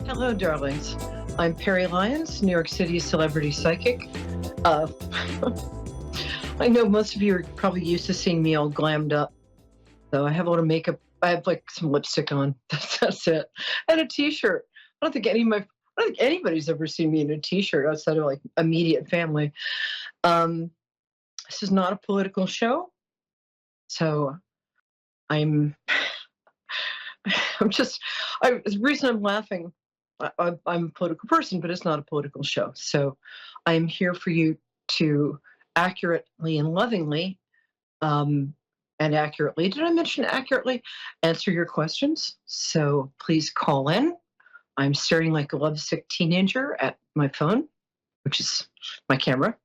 Hello, darlings. I'm Peri Lyons, New York City celebrity psychic. Uh, I know most of you are probably used to seeing me all glammed up. So I have a little makeup. I have like some lipstick on. That's it. And a t-shirt. I don't think anybody's ever seen me in a t-shirt outside of like immediate family. This is not a political show. So I'm the reason I'm laughing, I'm a political person, but it's not a political show. So I'm here for you to accurately and lovingly, and accurately, did I mention accurately, answer your questions. So please call in. I'm staring like a lovesick teenager at my phone, which is my camera,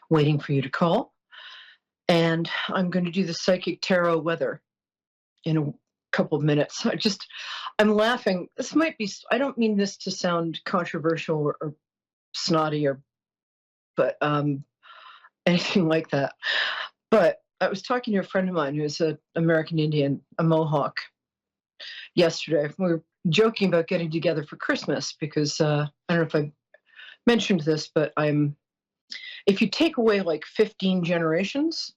waiting for you to call. And I'm going to do the psychic tarot weather in a couple of minutes. I'm laughing. I don't mean this to sound controversial or snotty but anything like that. But I was talking to a friend of mine who's an American Indian, a Mohawk, yesterday. We were joking about getting together for Christmas because I don't know if I mentioned this, but if you take away like 15 generations,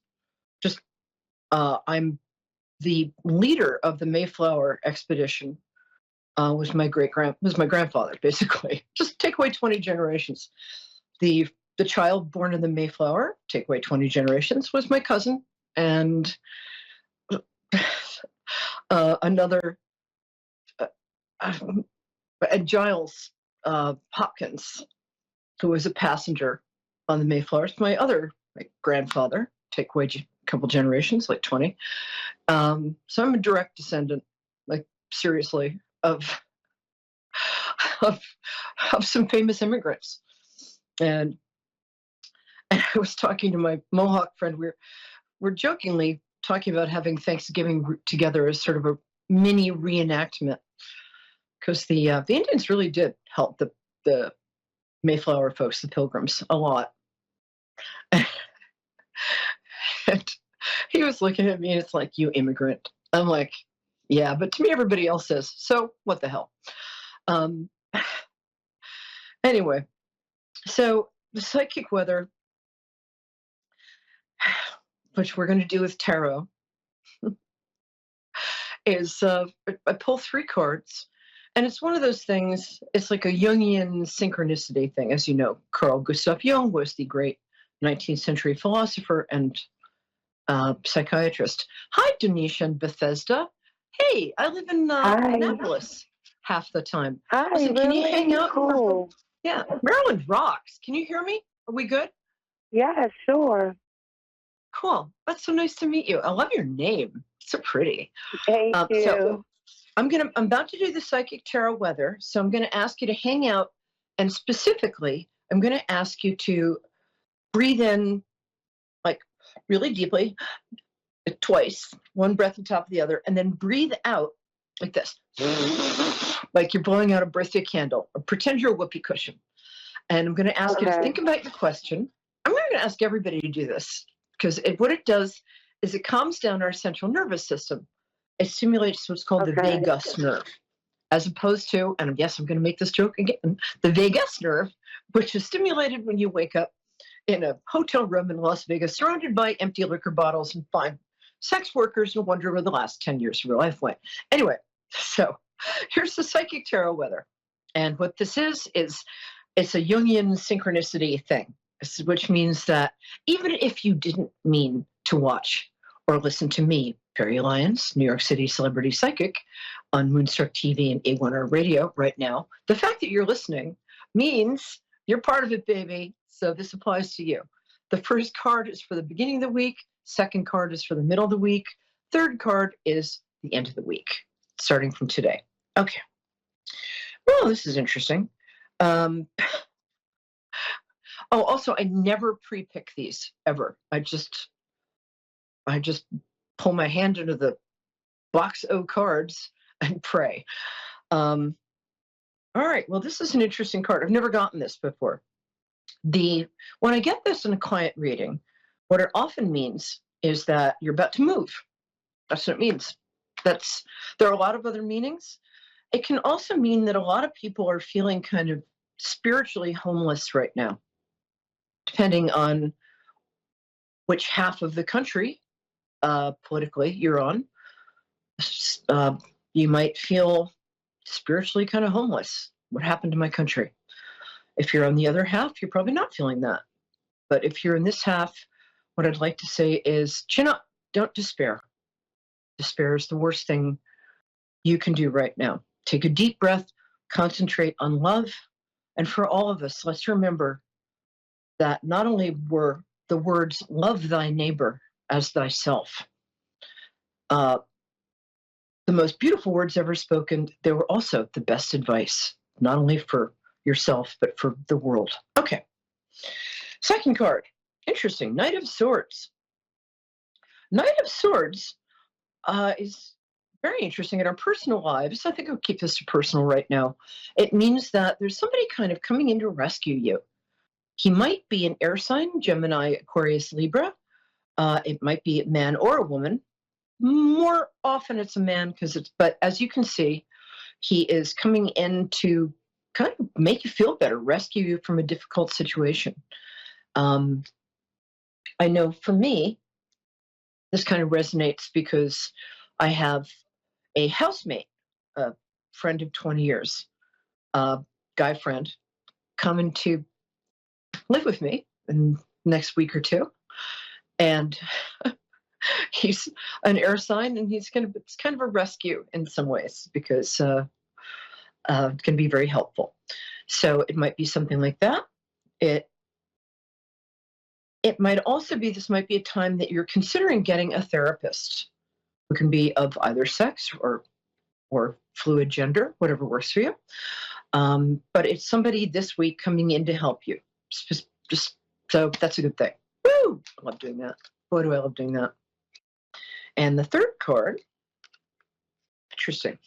I'm the leader of the Mayflower expedition. Was my grandfather, basically. Just take away 20 generations. The child born in the Mayflower, take away 20 generations, was my cousin, and another Giles Hopkins, who was a passenger on the Mayflower. My other grandfather, take away a couple generations, like 20. So I'm a direct descendant, like seriously, of some famous immigrants. And I was talking to my Mohawk friend. We're jokingly talking about having Thanksgiving together as sort of a mini reenactment, because the Indians really did help the Mayflower folks, the Pilgrims, a lot. And he was looking at me and it's like, you immigrant. I'm like, yeah, but to me, everybody else says, so what the hell? Anyway, so the psychic weather, which we're going to do with tarot, is I pull 3 cards, and it's one of those things, it's like a Jungian synchronicity thing. As you know, Carl Gustav Jung was the great 19th century philosopher and psychiatrist. Hi, Denisha and Bethesda. Hey, I live in Annapolis half the time. Hi, Listen, really? can you hang out? Cool. Yeah, Maryland rocks. Can you hear me? Are we good? Yeah, sure. Cool. That's so nice to meet you. I love your name. It's so pretty. Thank you. So I'm about to do the psychic tarot weather. So I'm going to ask you to hang out, and specifically, I'm going to ask you to breathe in like really deeply, twice, one breath on top of the other, and then breathe out like this, like you're blowing out a birthday candle, or pretend you're a whoopee cushion. And I'm going to ask you to think about your question. I'm not going to ask everybody to do this, because what it does is it calms down our central nervous system. It stimulates what's called the vagus nerve, as opposed to, and yes, I'm going to make this joke again, the vagus nerve, which is stimulated when you wake up in a hotel room in Las Vegas, surrounded by empty liquor bottles and fine sex workers, and wonder where the last 10 years of your life went. Anyway, so here's the psychic tarot weather. And what this is it's a Jungian synchronicity thing, which means that even if you didn't mean to watch or listen to me, Peri Lyons, New York City celebrity psychic, on Moonstruck TV and A1R radio right now, the fact that you're listening means you're part of it, baby. So this applies to you. The first card is for the beginning of the week. Second card is for the middle of the week. Third card is the end of the week, starting from today. Okay. Well, this is interesting. Also, I never pre-pick these, ever. I just pull my hand into the box of cards and pray. All right, well, this is an interesting card. I've never gotten this before. When I get this in a client reading, what it often means is that you're about to move. That's what it means. There are a lot of other meanings, it can also mean that a lot of people are feeling kind of spiritually homeless right now, depending on which half of the country politically you're on. Uh, you might feel spiritually kind of homeless. What happened to my country? If you're on the other half, you're probably not feeling that. But if you're in this half, what I'd like to say is chin up, don't despair. Despair is the worst thing you can do right now. Take a deep breath, concentrate on love. And for all of us, let's remember that not only were the words, love thy neighbor as thyself, the most beautiful words ever spoken, they were also the best advice, not only for yourself, but for the world. Okay. Second card. Interesting. Knight of Swords. Knight of Swords is very interesting in our personal lives. I think I'll keep this to personal right now. It means that there's somebody kind of coming in to rescue you. He might be an air sign, Gemini, Aquarius, Libra. It might be a man or a woman. More often it's a man but as you can see, he is coming in to kind of make you feel better, rescue you from a difficult situation. I know for me, this kind of resonates because I have a housemate, a friend of 20 years, a guy friend, coming to live with me in the next week or two. And he's an air sign, and it's kind of a rescue in some ways because it can be very helpful. So it might be something like that. It might also be, this might be a time that you're considering getting a therapist who can be of either sex or fluid gender, whatever works for you. But it's somebody this week coming in to help you. Just so that's a good thing. Woo! I love doing that. Boy, do I love doing that. And the third card, interesting.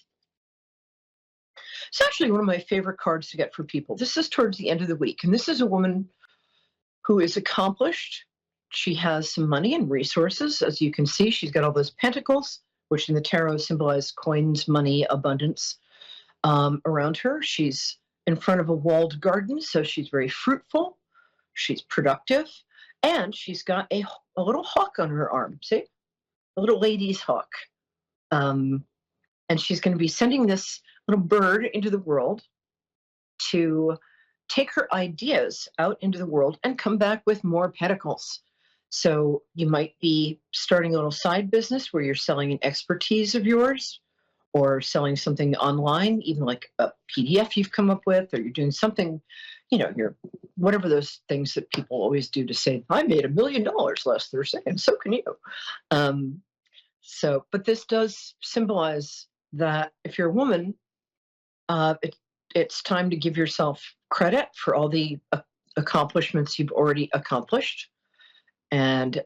It's actually one of my favorite cards to get for people. This is towards the end of the week, and this is a woman who is accomplished. She has some money and resources. As you can see, she's got all those pentacles, which in the tarot symbolize coins, money, abundance around her. She's in front of a walled garden, so she's very fruitful. She's productive, and she's got a little hawk on her arm. See? A little lady's hawk. And she's going to be sending this little bird into the world to take her ideas out into the world and come back with more pentacles. So you might be starting a little side business where you're selling an expertise of yours, or selling something online, even like a PDF you've come up with, or you're doing something, you're whatever those things that people always do to say, I made $1 million last Thursday, and so can you. But this does symbolize that if you're a woman, it's time to give yourself credit for all the accomplishments you've already accomplished. And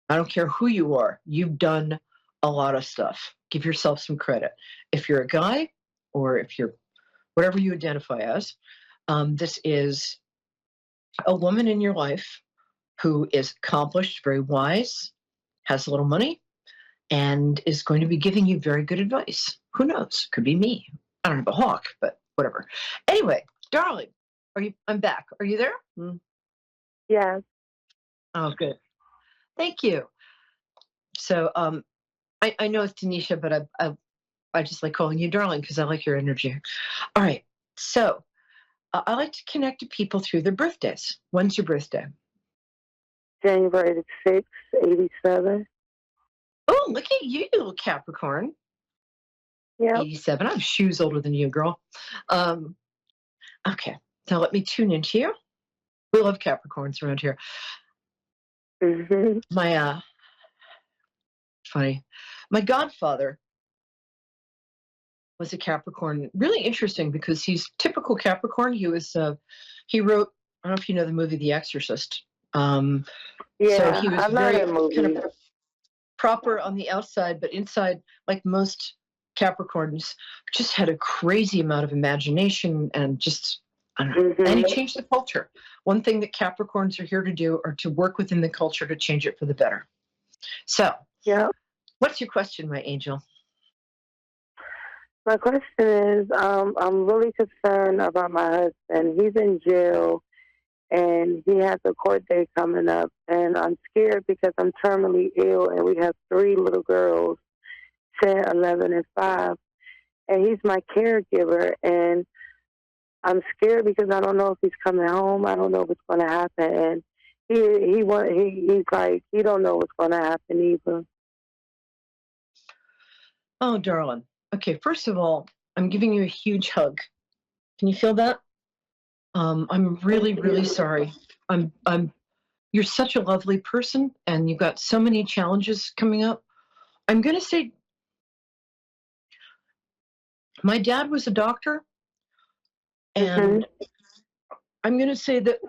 I don't care who you are, you've done a lot of stuff. Give yourself some credit. If you're a guy, or if you're whatever you identify as, this is a woman in your life who is accomplished, very wise, has a little money, and is going to be giving you very good advice. Who knows? Could be me. I don't have a hawk, but whatever. Anyway, darling, I'm back. Are you there? Yes. Oh, good. Thank you. So I know it's Tanisha, but I just like calling you darling because I like your energy. All right. So I like to connect to people through their birthdays. When's your birthday? January the 6th, 87. Oh, look at you, little Capricorn. Yeah. 87. I have shoes older than you, girl. Okay. Now let me tune into you. We love Capricorns around here. Mm-hmm. Funny. My godfather was a Capricorn. Really interesting because he's typical Capricorn. He wrote, I don't know if you know the movie The Exorcist. So he was I know very that movie. kind of proper on the outside, but inside, like most Capricorns, just had a crazy amount of imagination and just, I don't know. Mm-hmm. And he changed the culture. One thing that Capricorns are here to do are to work within the culture to change it for the better. So, yeah. what's your question, my angel? My question is, I'm really concerned about my husband. He's in jail and he has a court date coming up, and I'm scared because I'm terminally ill and we have three little girls, 10, 11, and 5, and he's my caregiver, and I'm scared because I don't know if he's coming home. I don't know what's going to happen, and he's like he don't know what's going to happen either. Oh, darling. Okay, first of all, I'm giving you a huge hug. Can you feel that? I'm really, Thank really you. sorry. I'm. You're such a lovely person, and you've got so many challenges coming up. I'm going to say, my dad was a doctor, Mhm. and I'm going to say that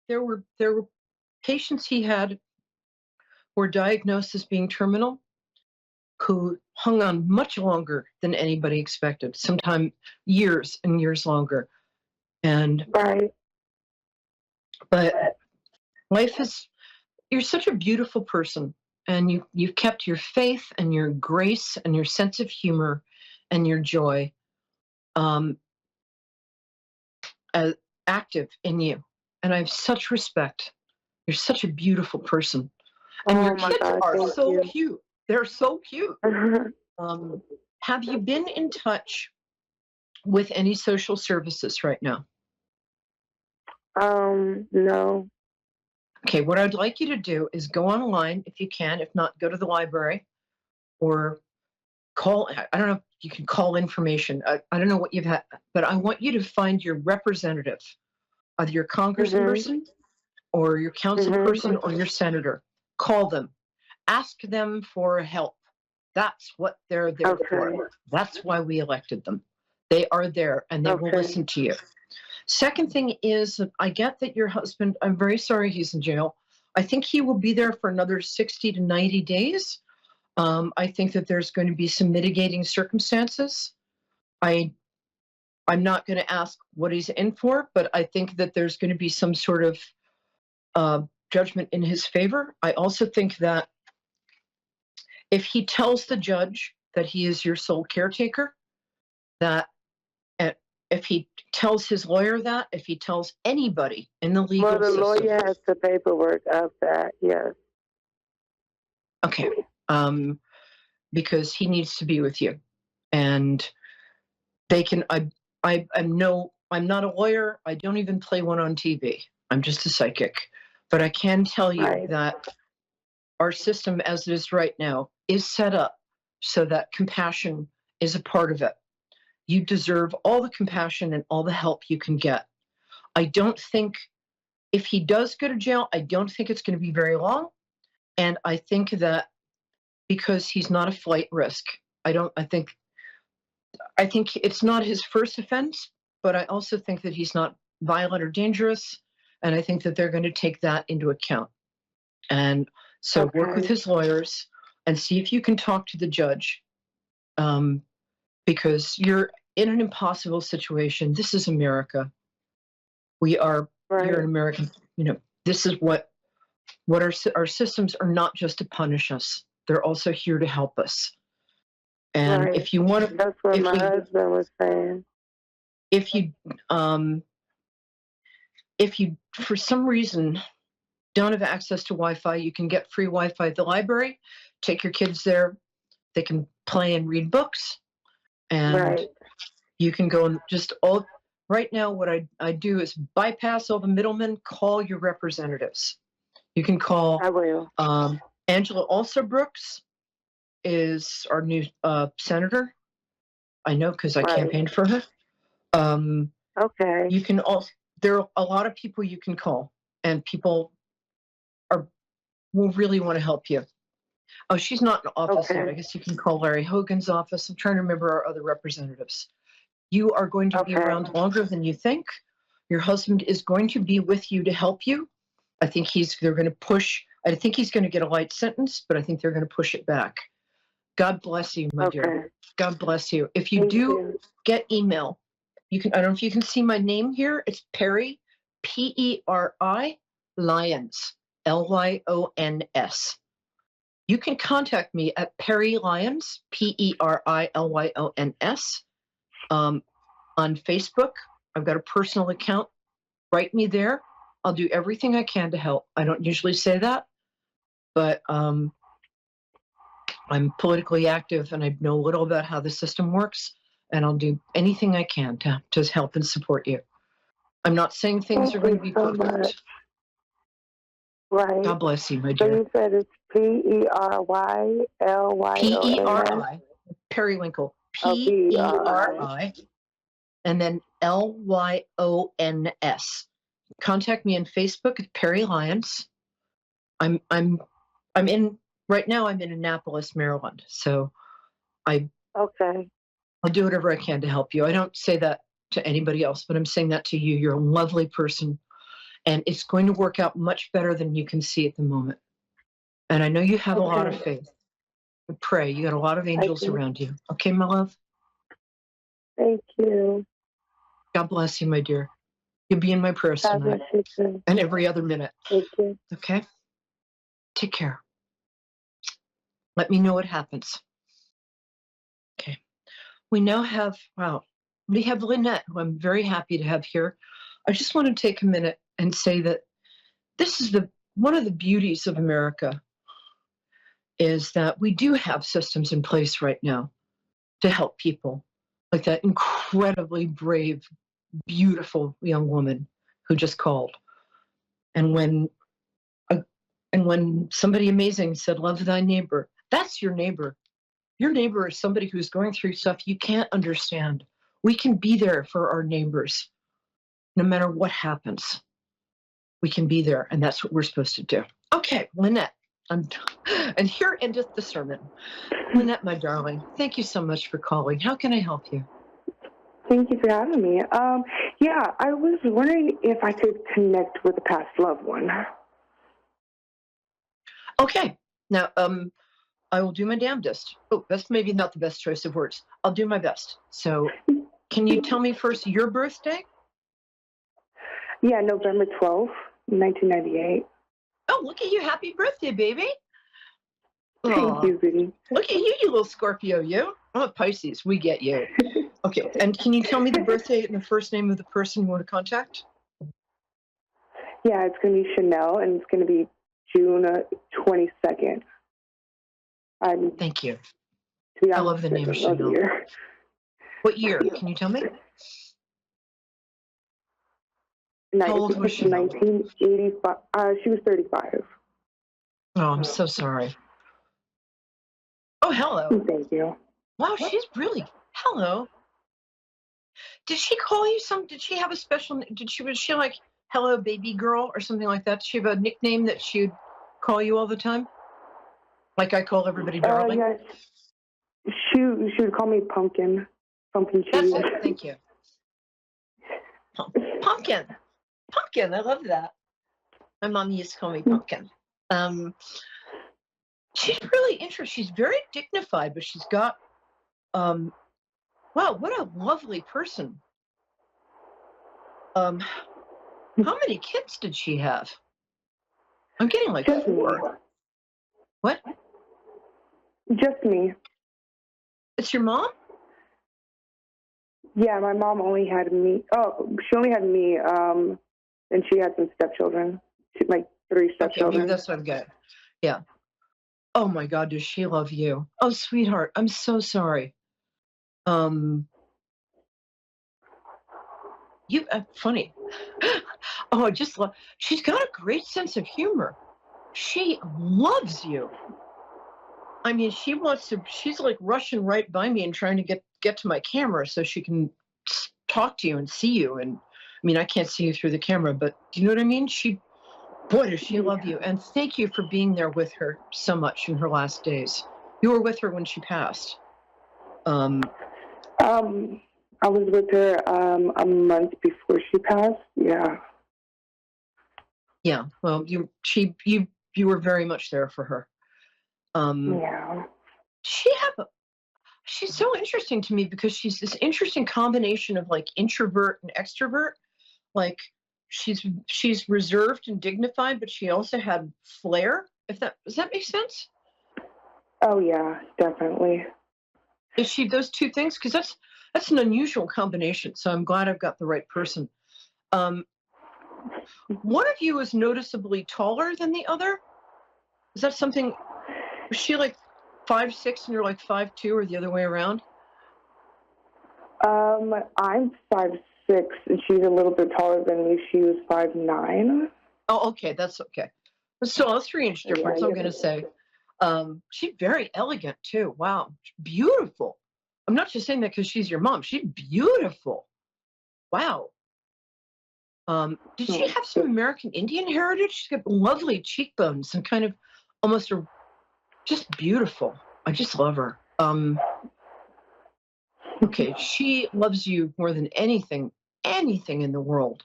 there were patients he had who were diagnosed as being terminal, who hung on much longer than anybody expected, sometimes years and years longer. And Right. but life is, you're such a beautiful person, and you've kept your faith and your grace and your sense of humor and your joy um, as active in you. And I have such respect. You're such a beautiful person. And your Oh my kids God. are Thank so you. cute. They're so cute. Um, have you been in touch with any social services right now? No. Okay, what I'd like you to do is go online if you can. If not, go to the library or call. I don't know if you can call information. I don't know what you've had, but I want you to find your representative, either your Mhm. congressperson or your council Mhm. person or your senator. Call them. Ask them for help. That's what they're there Okay. for. That's why we elected them. They are there and they will Okay. listen to you. Second thing is, I get that your husband, I'm very sorry he's in jail. I think he will be there for another 60 to 90 days. I think that there's going to be some mitigating circumstances. I, I'm not going to ask what he's in for, but I think that there's going to be some sort of uh, judgment in his favor. I also think that if he tells the judge that he is your sole caretaker, that uh, if he tells his lawyer that, if he tells anybody in the Well, legal the system, lawyer has the paperwork of that. Yes. okay, um, because he needs to be with you, and they can. I'm no. I'm not a lawyer. I don't even play one on TV. I'm just a psychic, but I can tell you Right. that our system, as it is right now, is set up so that compassion is a part of it. You deserve all the compassion and all the help you can get. I don't think, if he does go to jail, I don't think it's going to be very long. And I think that because he's not a flight risk, I think it's not his first offense, but I also think that he's not violent or dangerous. And I think that they're going to take that into account. And so work with Okay. his lawyers and see if you can talk to the judge, um, because you're in an impossible situation. This is America. You're Right. an American, this is what our systems are not just to punish us. They're also here to help us. And Right. if you want to, That's what if my we, husband was saying. if you, if you, for some reason, don't have access to Wi-Fi, you can get free Wi-Fi at the library. Take your kids there. They can play and read books, and Right. you can go and just all. Right now, what I do is bypass all the middlemen. Call your representatives. You can call I will. Angela Brooks is our new senator. I know because I Right. campaigned for her. Um, Okay. you can also, there are a lot of people you can call, and people are will really want to help you. Oh, she's not in office yet. I Okay. guess you can call Larry Hogan's office. I'm trying to remember our other representatives. You are going to be Okay. around longer than you think. Your husband is going to be with you to help you. They're going to push. I think he's going to get a light sentence, but I think they're going to push it back. God bless you, my dear. Okay. God bless you. If you Thank do you. get email, you can, I don't know if you can see my name here. It's Peri, Peri, Lyons, Lyons. You can contact me at Peri Lyons, Perilyons, on Facebook. I've got a personal account. Write me there. I'll do everything I can to help. I don't usually say that, but I'm politically active and I know a little about how the system works, and I'll do anything I can to help and support you. I'm not saying things are going to be perfect. Much. Right. God bless you, my So dear. you said it's Perylyons. Peri, periwinkle. Peri, and then Lyons. Contact me on Facebook at Peri Lyons. I'm in right now. I'm in Annapolis, Maryland. So I'll do whatever I can to help you. I don't say that to anybody else, but I'm saying that to you. You're a lovely person, and it's going to work out much better than you can see at the moment. And I know you have a lot of faith. But pray. You got a lot of angels around you. Okay, my love? Thank you. God bless you, my dear. You'll be in my prayers tonight and every other minute. Thank you. Okay? Take care. Let me know what happens. Okay. We now have, we have Lynette, who I'm very happy to have here. I just want to take a minute and say that this is one of the beauties of America is that we do have systems in place right now to help people, like that incredibly brave, beautiful young woman who just called. And when somebody amazing said, love thy neighbor, that's your neighbor. Your neighbor is somebody who's going through stuff you can't understand. We can be there for our neighbors no matter what happens. We can be there, and that's what we're supposed to do. Okay, Lynette, and here endeth the sermon. Lynette, my darling, thank you so much for calling. How can I help you? Thank you for having me. Yeah, I was wondering if I could connect with a past loved one. Okay, now I will do my damnedest. Oh, that's maybe not the best choice of words. I'll do my best. So, can you tell me first your birthday? Yeah, November 12th, 1998. Oh, look at you. Happy birthday, baby. Thank you, Vinny. Look at you, you little Scorpio, you. Oh, Pisces, we get you. Okay, and can you tell me the birthday and the first name of the person you want to contact? Yeah, it's going to be Chanel, and it's going to be June 22nd. Thank you. I love the name Chanel. What year? Can you tell me? How old was she? 1985. She was 35. Oh, I'm so sorry. Oh, hello. Thank you. Wow, she's really, hello. Did she call you did she have a special, was she like, hello, baby girl, or something like that? Did she have a nickname that she'd call you all the time? Like I call everybody darling? Yeah. She would call me Pumpkin cheese. That's it, thank you. Pumpkin, I love that. My mom used to call me Pumpkin. She's really interesting. She's very dignified, but she's got, wow, what a lovely person. How many kids did she have? I'm getting like Just 4. Me. What? Just me. It's your mom? Yeah, my mom only had me. Oh, she only had me, and she had some stepchildren, like 3 stepchildren. Okay, that's what I've got. Yeah. Oh my God, does she love you? Oh, sweetheart, I'm so sorry. Funny. Oh, I just love. She's got a great sense of humor. She loves you. I mean, she's like rushing right by me and trying to get to my camera so she can talk to you and see you. And I mean, I can't see you through the camera, but do you know what I mean? Boy, does she love you. And thank you for being there with her so much in her last days. You were with her when she passed. I was with her a month before she passed. Yeah. Yeah. Well, you were very much there for her. Yeah. She's so interesting to me because she's this interesting combination of like introvert and extrovert. Like she's reserved and dignified, but she also had flair. Does that make sense? Oh yeah, definitely. Is she those two things? Because that's an unusual combination. So I'm glad I've got the right person. Um, one of you is noticeably taller than the other. Is that something? Was she like 5'6" and you're like 5'2", or the other way around? I'm 5'6", and she's a little bit taller than me. She was 5'9". Oh, okay, that's okay. So a 3-inch Yeah, difference, I'm going to say. She's very elegant too. Wow, beautiful. I'm not just saying that because she's your mom. She's beautiful. Wow. Did she have some American Indian heritage? She's got lovely cheekbones and kind of almost just beautiful. I just love her. Okay, she loves you more than anything in the world.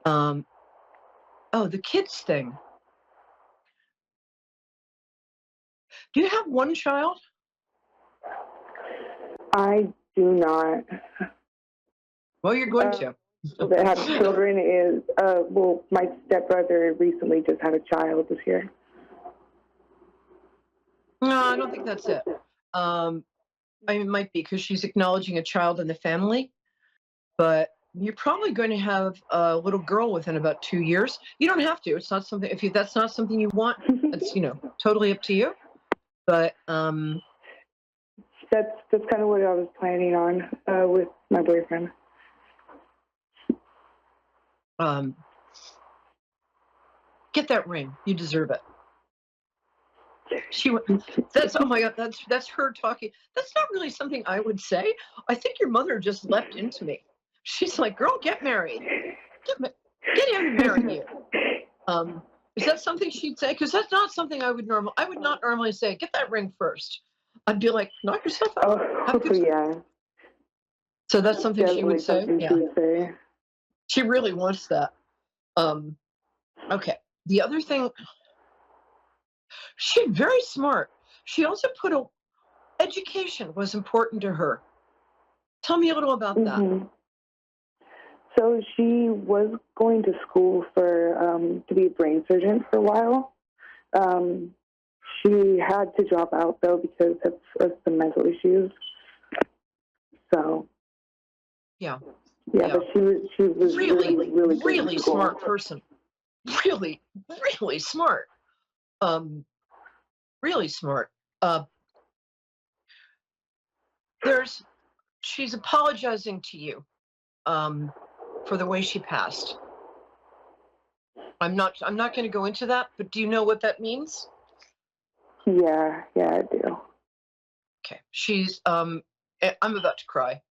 Oh, the kids thing. Do you have one child? I do not. Well, you're going to. That have children is well, my stepbrother recently just had a child this year. No, I don't think that's it. I mean, it might be because she's acknowledging a child in the family, but you're probably going to have a little girl within about 2 years. You don't have to. It's not something. That's not something you want, it's totally up to you. But That's kind of what I was planning on with my boyfriend. Get that ring. You deserve it. That's oh my God. That's her talking. That's not really something I would say. I think your mother just leapt into me. She's like, "Girl, get married. Get him to marry you." Is that something she'd say? Because that's not something I would not normally say. Get that ring first. I'd be like, knock yourself out. Yeah. So that's something she would say. Something she would say. She really wants that. Okay. The other thing, she's very smart. She also education was important to her. Tell me a little about that. So she was going to school for to be a brain surgeon for a while. She had to drop out though because of some mental issues. So yeah, but she was really smart person. Really smart. Really smart. She's apologizing to you for the way she passed. I'm not going to go into that, but do you know what that means? Yeah, I do. Okay. She's I'm about to cry.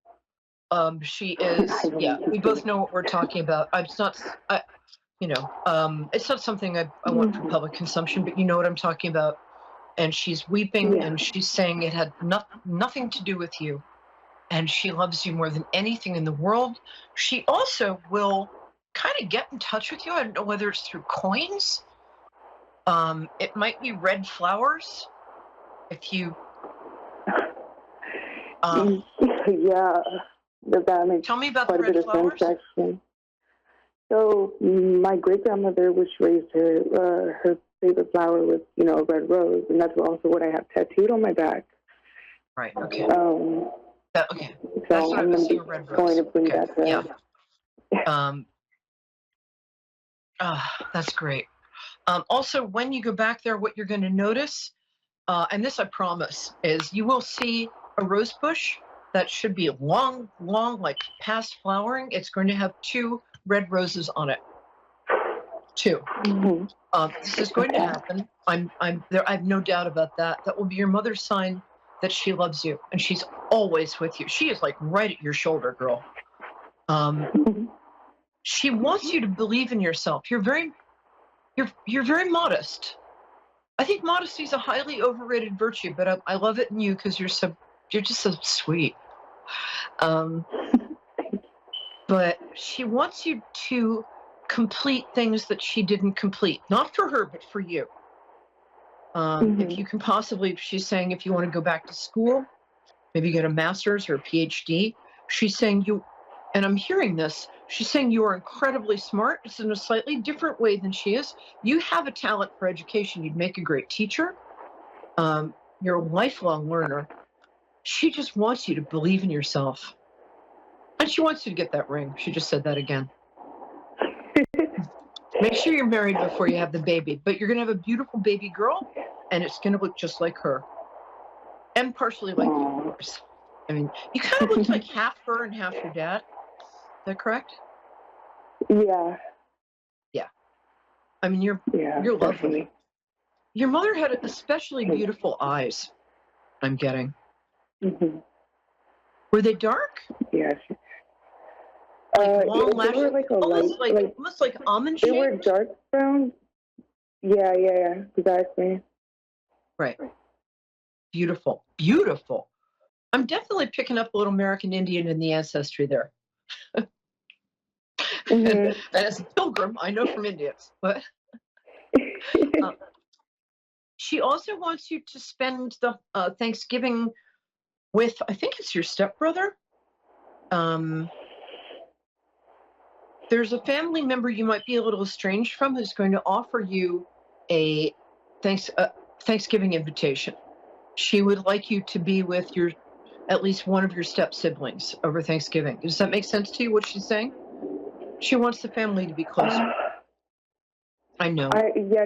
She is, yeah, we both know what we're talking about. It's not something I want for public consumption, but you know what I'm talking about. And she's weeping and she's saying it had nothing to do with you. And she loves you more than anything in the world. She also will kind of get in touch with you. I don't know whether it's through coins. It might be red flowers. If you yeah, that makes tell me about quite the red flowers. So my great grandmother was raised her favorite flower was a red rose, and that's also what I have tattooed on my back. Right. Okay. Okay. So that's what I'm going to bring that there. Yeah. That's great. Also, when you go back there, what you're going to notice, and this I promise, is you will see a rose bush that should be long, like past flowering. It's going to have 2 red roses on it. 2. This is going to happen. I'm there. I have no doubt about that. That will be your mother's sign that she loves you and she's always with you. She is like right at your shoulder, girl. She wants you to believe in yourself. You're very modest. I think modesty is a highly overrated virtue, but I love it in you because you're just so sweet. But she wants you to complete things that she didn't complete, not for her, but for you. If you can possibly, she's saying if you want to go back to school, maybe get a master's or a PhD, she's saying and I'm hearing this, she's saying you are incredibly smart. It's in a slightly different way than she is. You have a talent for education. You'd make a great teacher. You're a lifelong learner. She just wants you to believe in yourself. And she wants you to get that ring. She just said that again. Make sure you're married before you have the baby. But you're going to have a beautiful baby girl, and it's going to look just like her. And partially like you, of course. I mean, you kind of look like half her and half your dad. Is that correct? Yeah. Yeah. I mean, you're lovely. Definitely. Your mother had especially beautiful eyes, I'm getting. Mm-hmm. Were they dark? Yes. Like long they lashes? were like a almost like almond They shaped? were dark brown. Yeah, exactly. Right. Beautiful. Beautiful. I'm definitely picking up a little American Indian in the ancestry there. Mm-hmm. And as a pilgrim, I know from Indians. But she also wants you to spend the Thanksgiving with, I think it's your stepbrother. There's a family member you might be a little estranged from who's going to offer you a Thanksgiving invitation. She would like you to be with at least one of your step siblings over Thanksgiving. Does that make sense to you, what she's saying? She wants the family to be closer. I know.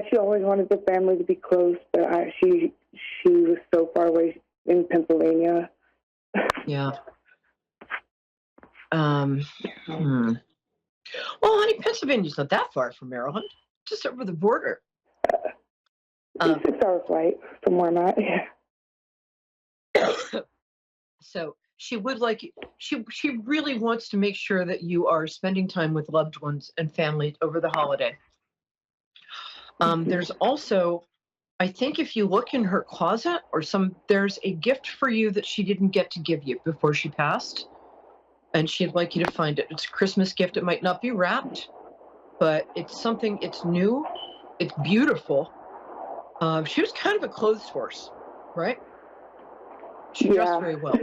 She always wanted the family to be close, but she was so far away in Pennsylvania. Yeah. Well, honey, Pennsylvania's not that far from Maryland, just over the border. It's a 6-hour flight from where I'm at. Yeah. So she would like you. She really wants to make sure that you are spending time with loved ones and family over the holiday. There's also, I think if you look in her closet there's a gift for you that she didn't get to give you before she passed. And she'd like you to find it. It's a Christmas gift. It might not be wrapped, but it's something, it's new, it's beautiful. She was kind of a clothes horse, right? She dressed very well.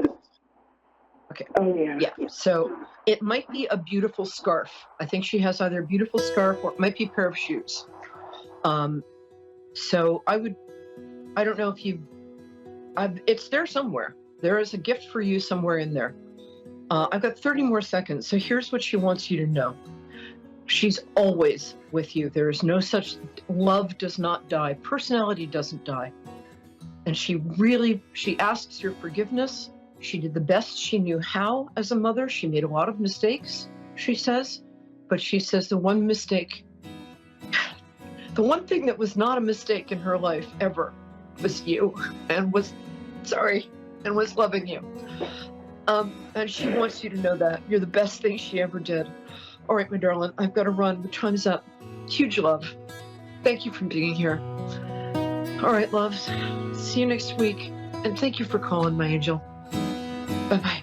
Okay. Oh, yeah. Yeah. So it might be a beautiful scarf. I think she has either a beautiful scarf or it might be a pair of shoes. So I don't know if it's there somewhere. There is a gift for you somewhere in there. I've got 30 more seconds. So here's what she wants you to know. She's always with you. There is no such, love does not die. Personality doesn't die. And she asks your forgiveness. She did the best she knew how as a mother. She made a lot of mistakes, she says. But she says the one thing that was not a mistake in her life ever was you and was loving you. And she wants you to know that. You're the best thing she ever did. All right, my darling, I've got to run. The time's up. Huge love. Thank you for being here. All right, loves. See you next week. And thank you for calling, my angel. Bye-bye.